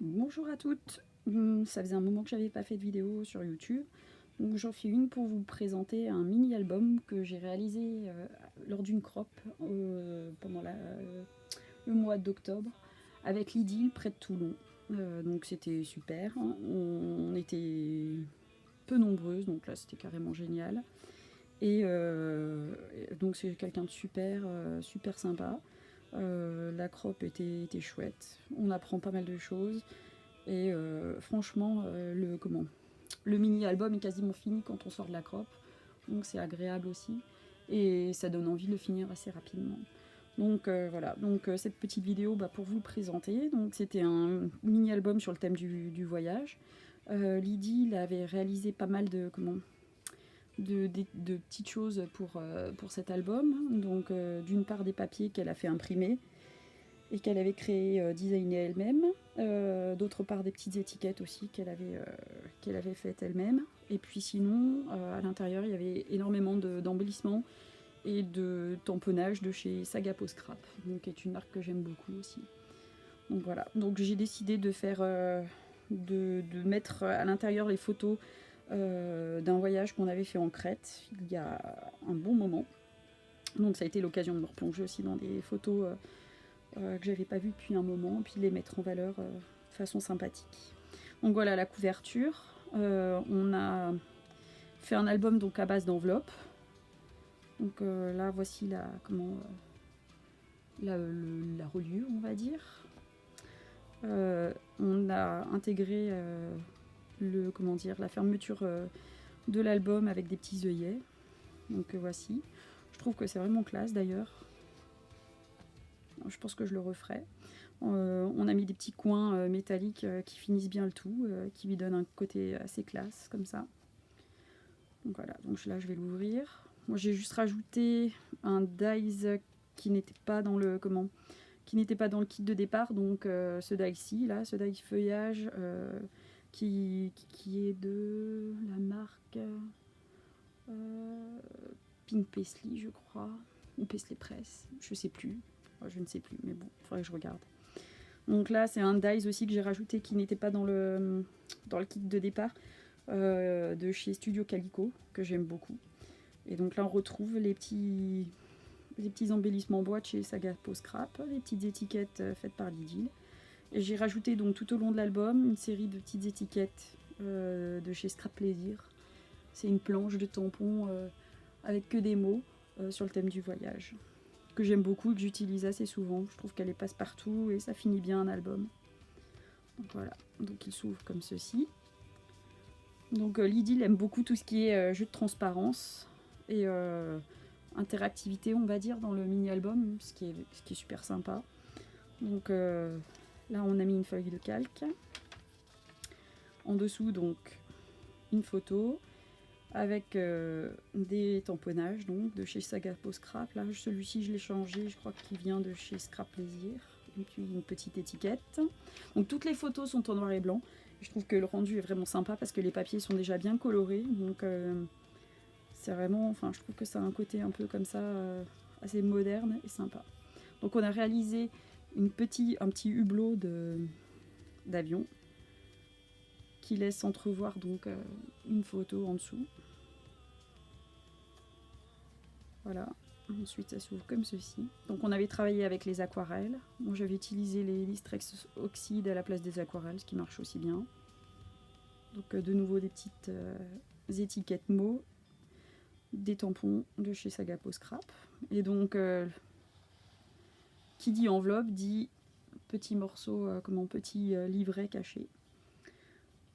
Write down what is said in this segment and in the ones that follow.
Bonjour à toutes. Ça faisait un moment que j'avais pas fait de vidéo sur YouTube, donc j'en fais une pour vous présenter un mini-album que j'ai réalisé lors d'une crop pendant le mois d'octobre avec l'Idylle près de Toulon. Donc c'était super, hein. On était peu nombreuses, donc là c'était carrément génial. Et donc c'est quelqu'un de super, super sympa. La crop était chouette, on apprend pas mal de choses. Et franchement, le mini-album est quasiment fini quand on sort de la crop. Donc c'est agréable aussi. Et ça donne envie de le finir assez rapidement. Donc voilà, donc cette petite vidéo pour vous le présenter. Donc c'était un mini-album sur le thème du voyage. Lydie avait réalisé pas mal de petites choses pour cet album. Donc d'une part des papiers qu'elle a fait imprimer et qu'elle avait créé, designé elle-même. D'autre part des petites étiquettes aussi qu'elle avait faites elle-même. Et puis sinon, à l'intérieur, il y avait énormément d'embellissements et de tamponnage de chez Sagapo Scrap, donc qui est une marque que j'aime beaucoup aussi. Donc voilà, donc j'ai décidé de faire, de mettre à l'intérieur les photos d'un voyage qu'on avait fait en Crète il y a un bon moment. Donc ça a été l'occasion de me replonger aussi dans des photos que j'avais pas vu depuis un moment, et puis de les mettre en valeur de façon sympathique. Donc voilà la couverture. On a fait un album donc à base d'enveloppes. Donc là voici la reliure, on va dire. On a intégré la fermeture de l'album avec des petits œillets. Donc voici. Je trouve que c'est vraiment classe d'ailleurs. Je pense que je le referai. On a mis des petits coins métalliques qui finissent bien le tout, qui lui donnent un côté assez classe comme ça. Donc voilà, donc là je vais l'ouvrir. Moi j'ai juste rajouté un dies qui n'était pas dans le kit de départ, donc ce die-ci, là, ce die feuillage qui est de la marque Pink Paisley, je crois, ou Paisley Press, je sais plus, je ne sais plus, mais bon, il faudrait que je regarde. Donc là, c'est un dies aussi que j'ai rajouté qui n'était pas dans le kit de départ, de chez Studio Calico, que j'aime beaucoup. Et donc là, on retrouve les petits embellissements bois de chez Sagapo Scrap, les petites étiquettes faites par l'Idylle. Et j'ai rajouté donc tout au long de l'album une série de petites étiquettes de chez Scrap Plaisir. C'est une planche de tampons avec que des mots sur le thème du voyage, que j'aime beaucoup et que j'utilise assez souvent. Je trouve qu'elle est passe-partout et ça finit bien un album. Donc voilà, donc il s'ouvre comme ceci. Donc Lydie aime beaucoup tout ce qui est jeu de transparence et interactivité, on va dire, dans le mini-album, ce qui est super sympa. Donc là, on a mis une feuille de calque. En dessous, donc, une photo avec des tamponnages donc, de chez Sagapo Scrap. Là, celui-ci, je l'ai changé, je crois qu'il vient de chez Scrap Plaisir. Et puis une petite étiquette. Donc toutes les photos sont en noir et blanc. Je trouve que le rendu est vraiment sympa parce que les papiers sont déjà bien colorés. Donc c'est vraiment, enfin je trouve que ça a un côté un peu comme ça, assez moderne et sympa. Donc on a réalisé un petit hublot d'avion qui laisse entrevoir donc une photo en dessous. Voilà. Ensuite, ça s'ouvre comme ceci. Donc, on avait travaillé avec les aquarelles. Moi, j'avais utilisé les Listrex Oxyde à la place des aquarelles, ce qui marche aussi bien. Donc, de nouveau, des petites étiquettes mots, des tampons de chez Sagapo Scrap. Et donc, qui dit enveloppe dit petit morceau, petit livret caché.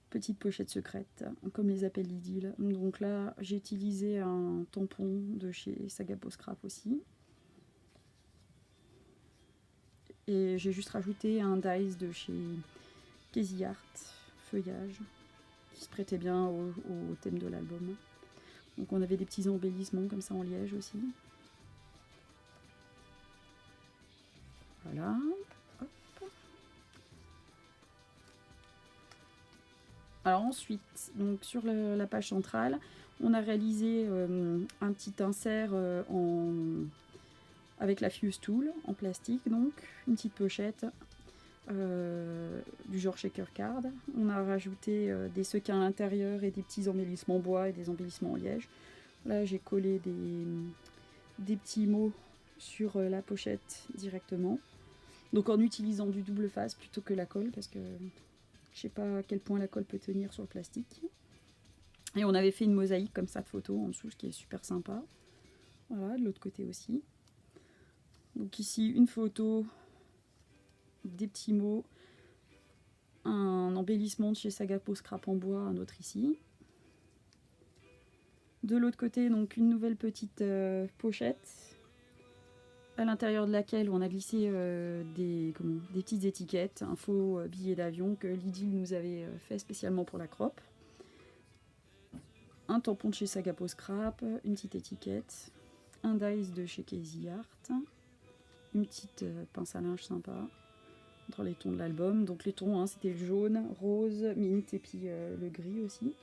Petite pochette secrète, comme les appelle l'Idylle. Donc là, j'ai utilisé un tampon de chez Sagapo Scrap aussi. Et j'ai juste rajouté un dies de chez Casey Art, feuillage, qui se prêtait bien au thème de l'album. Donc on avait des petits embellissements comme ça en liège aussi. Voilà. Hop. Alors ensuite, donc sur la page centrale, on a réalisé un petit insert avec la Fuse Tool en plastique, donc une petite pochette, du genre shaker card. On a rajouté des sequins à l'intérieur et des petits embellissements bois et des embellissements en liège. Là, j'ai collé des petits mots sur la pochette directement. Donc en utilisant du double face plutôt que la colle, parce que je sais pas à quel point la colle peut tenir sur le plastique. Et on avait fait une mosaïque comme ça de photos en dessous, ce qui est super sympa. Voilà, de l'autre côté aussi. Donc ici, une photo, des petits mots, un embellissement de chez Sagapo Scrap en bois, un autre ici. De l'autre côté, donc une nouvelle petite pochette, à l'intérieur de laquelle on a glissé des petites étiquettes, un faux billet d'avion que Lydie nous avait fait spécialement pour la crop. Un tampon de chez Sagapo Scrap, une petite étiquette, un dice de chez Casey Art, une petite pince à linge sympa, dans les tons de l'album. Donc les tons, hein, c'était le jaune, rose, mint et puis le gris aussi.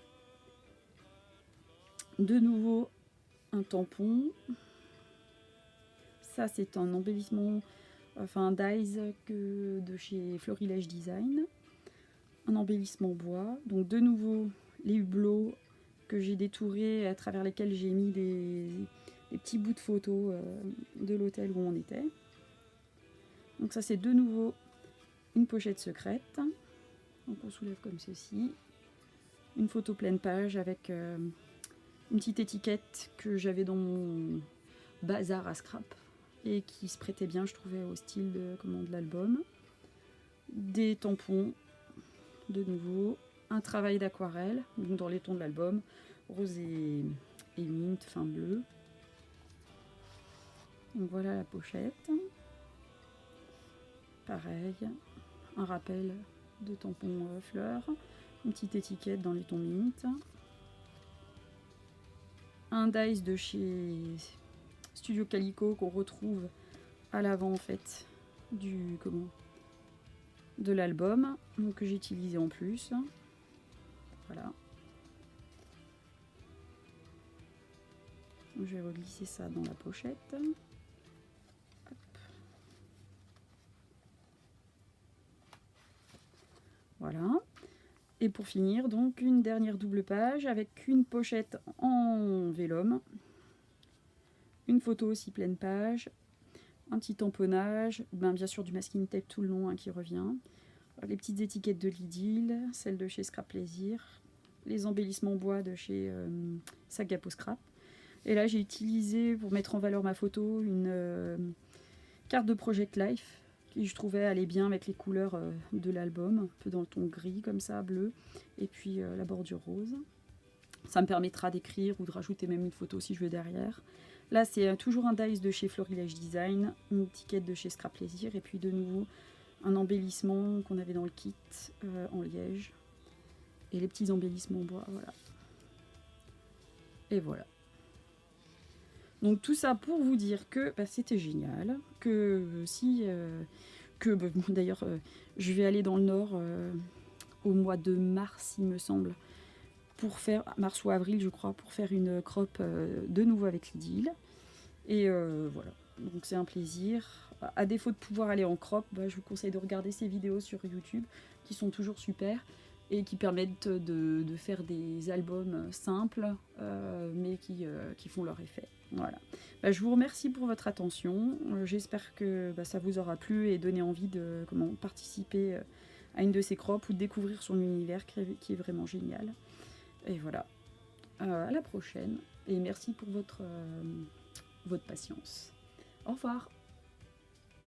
De nouveau, un tampon. Ça, c'est un embellissement, enfin un dies de chez Florilège Design. Un embellissement bois. Donc de nouveau, les hublots que j'ai détourés, à travers lesquels j'ai mis des petits bouts de photos de l'hôtel où on était. Donc ça, c'est de nouveau une pochette secrète. Donc on soulève comme ceci. Une photo pleine page avec une petite étiquette que j'avais dans mon bazar à scrap et qui se prêtait bien, je trouvais, au style de l'album. Des tampons, de nouveau. Un travail d'aquarelle, donc dans les tons de l'album, rose et mint, fin bleu. Donc voilà la pochette. Pareil, un rappel de tampon fleurs, une petite étiquette dans les tons mint. Un dice de chez Studio Calico qu'on retrouve à l'avant en fait de l'album, donc que j'ai utilisé en plus. Voilà. Je vais reglisser ça dans la pochette. Hop. Voilà. Et pour finir, donc une dernière double page avec une pochette en vélum, une photo aussi pleine page, un petit tamponnage, bien sûr du masking tape tout le long qui revient, les petites étiquettes de Lidl, celles de chez Scrap Plaisir, les embellissements bois de chez Sagapo Scrap. Et là, j'ai utilisé, pour mettre en valeur ma photo, une carte de Project Life qui, je trouvais, allait bien avec les couleurs de l'album, un peu dans le ton gris, comme ça, bleu, et puis la bordure rose. Ça me permettra d'écrire ou de rajouter même une photo si je veux derrière. Là, c'est toujours un dice de chez Florilège Design, une étiquette de chez Scrap Plaisir, et puis de nouveau, un embellissement qu'on avait dans le kit en liège. Et les petits embellissements bois, voilà. Et voilà. Donc tout ça pour vous dire que c'était génial, que d'ailleurs je vais aller dans le nord au mois de mars il me semble, pour faire, mars ou avril je crois, pour faire une crop de nouveau avec Lidl. Et voilà, donc c'est un plaisir. À défaut de pouvoir aller en crop, je vous conseille de regarder ces vidéos sur YouTube qui sont toujours super et qui permettent de faire des albums simples mais qui font leur effet. Voilà. Je vous remercie pour votre attention. J'espère que ça vous aura plu et donné envie de participer à une de ces crops ou de découvrir son univers qui est vraiment génial. Et voilà. À la prochaine. Et merci pour votre patience. Au revoir.